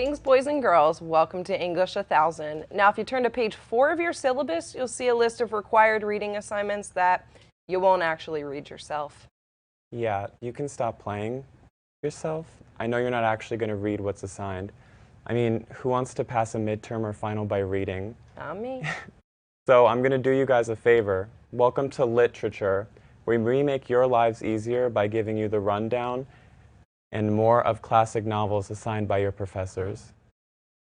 Greetings, boys and girls. Welcome to English 1000. Now, if you turn to page 4 of your syllabus, you'll see a list of required reading assignments that you won't actually read yourself. Yeah, you can stop playing yourself. I know you're not actually going to read what's assigned. I mean, who wants to pass a midterm or final by reading? Not me. So I'm going to do you guys a favor. Welcome to Literature, where we make your lives easier by giving you the rundown and more of classic novels assigned by your professors.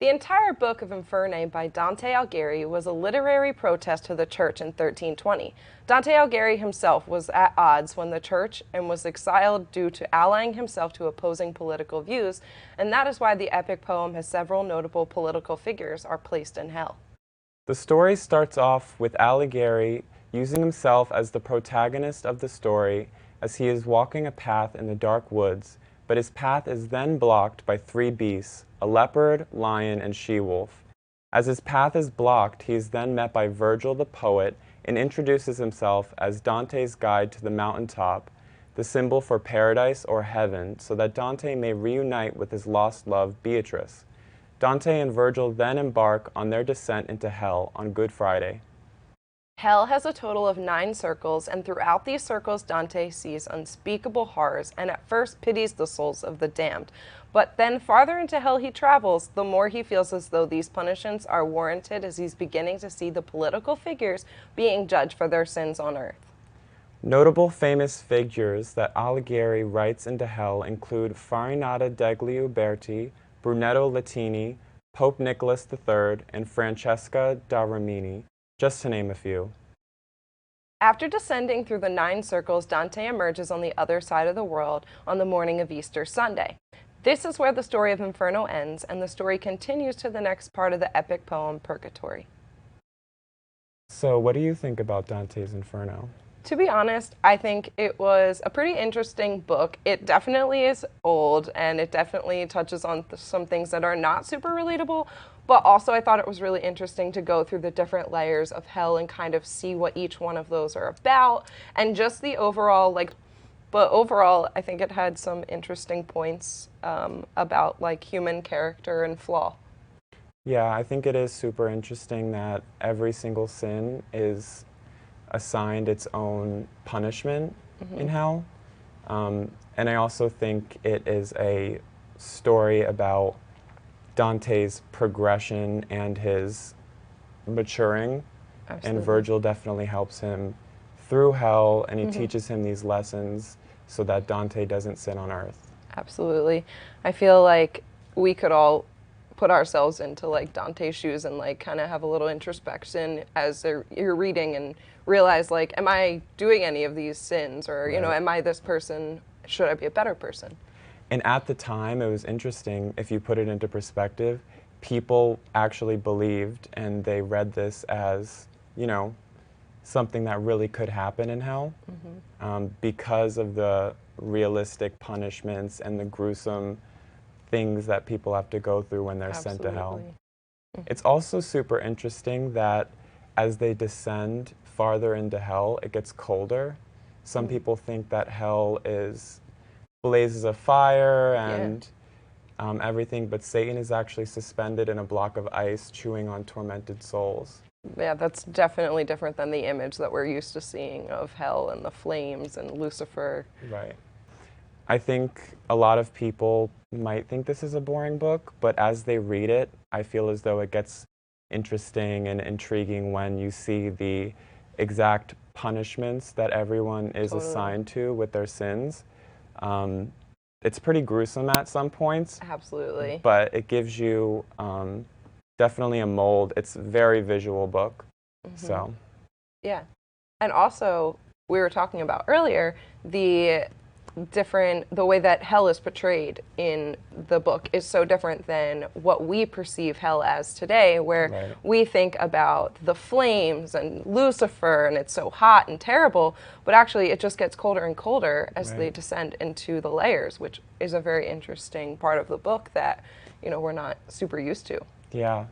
The entire book of Inferno by Dante Alighieri was a literary protest to the church in 1320. Dante Alighieri himself was at odds with the church and was exiled due to allying himself to opposing political views, and that is why the epic poem has several notable political figures are placed in hell. The story starts off with Alighieri using himself as the protagonist of the story as he is walking a path in the dark woods, but his path is then blocked by 3 beasts, a leopard, lion, and she-wolf. As his path is blocked, he is then met by Virgil the poet and introduces himself as Dante's guide to the mountaintop, the symbol for paradise or heaven, so that Dante may reunite with his lost love, Beatrice. Dante and Virgil then embark on their descent into hell on Good Friday. Hell has a total of 9 circles, and throughout these circles Dante sees unspeakable horrors and at first pities the souls of the damned. But then farther into hell he travels, the more he feels as though these punishments are warranted as he's beginning to see the political figures being judged for their sins on earth. Notable famous figures that Alighieri writes into hell include Farinata degli Uberti, Brunetto Latini, Pope Nicholas III, and Francesca da Rimini, just to name a few. After descending through the 9 circles, Dante emerges on the other side of the world on the morning of Easter Sunday. This is where the story of Inferno ends, and the story continues to the next part of the epic poem, Purgatory. So what do you think about Dante's Inferno? To be honest, I think it was a pretty interesting book. It definitely is old, and it definitely touches on some things that are not super relatable, but also I thought it was really interesting to go through the different layers of hell and kind of see what each one of those are about, and just the overall, but overall, I think it had some interesting points about human character and flaw. Yeah, I think it is super interesting that every single sin is assigned its own punishment in hell. And I also think it is a story about Dante's progression and his maturing. Absolutely. And Virgil definitely helps him through hell, and he teaches him these lessons so that Dante doesn't sin on earth. Absolutely. I feel like we could all put ourselves into Dante's shoes and kind of have a little introspection as you're reading and realize am I doing any of these sins, or you know, am I this person? Should I be a better person? And at the time, it was interesting, if you put it into perspective, people actually believed and they read this as, you know, something that really could happen in hell because of the realistic punishments and the gruesome things that people have to go through when they're sent to hell. It's also super interesting that as they descend farther into hell, it gets colder. Some people think that hell is blazes of fire and everything, but Satan is actually suspended in a block of ice chewing on tormented souls. Yeah, that's definitely different than the image that we're used to seeing of hell and the flames and Lucifer. Right. I think a lot of people might think this is a boring book, but as they read it, I feel as though it gets interesting and intriguing when you see the exact punishments that everyone is assigned to with their sins. It's pretty gruesome at some points. Absolutely. But it gives you definitely a mold. It's a very visual book. So. Yeah. And also, we were talking about earlier, the way that hell is portrayed in the book is so different than what we perceive hell as today, where we think about the flames and Lucifer and it's so hot and terrible, but actually it just gets colder and colder as they descend into the layers, which is a very interesting part of the book that, you know, we're not super used to. Yeah.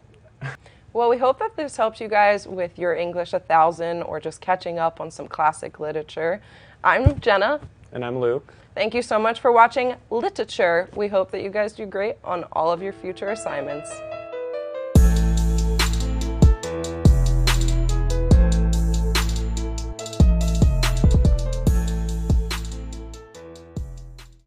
Well, we hope that this helps you guys with your English 1000 or just catching up on some classic literature. I'm Jenna. And I'm Luke. Thank you so much for watching Literature. We hope that you guys do great on all of your future assignments.